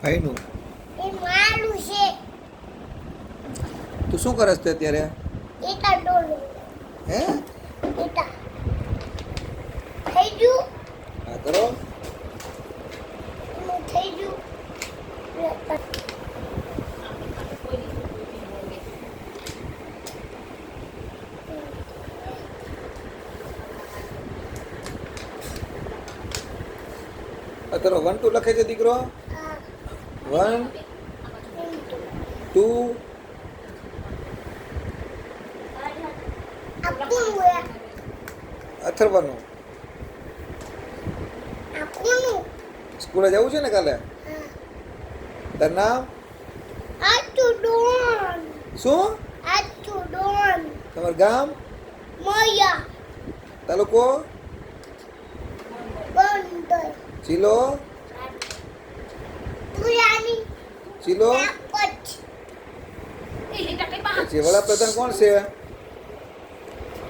ભાઈનું. એ મારું છે. તું શું કરસ તે અત્યારે? એટા ડોલો. હે? એટા. થઈ ગયું? હા કરો. થઈ ગયું. અત્યારે 1 2 લખે છે દીકરો. 1 2 અથર્વનું. સ્કૂલે જવું છે ને કાલે? તાર નામ શું? તમારું ગામ? તાલુકો? જિલ્લો? જિલ્લો? પછી વડાપ્રધાન કોણ છે?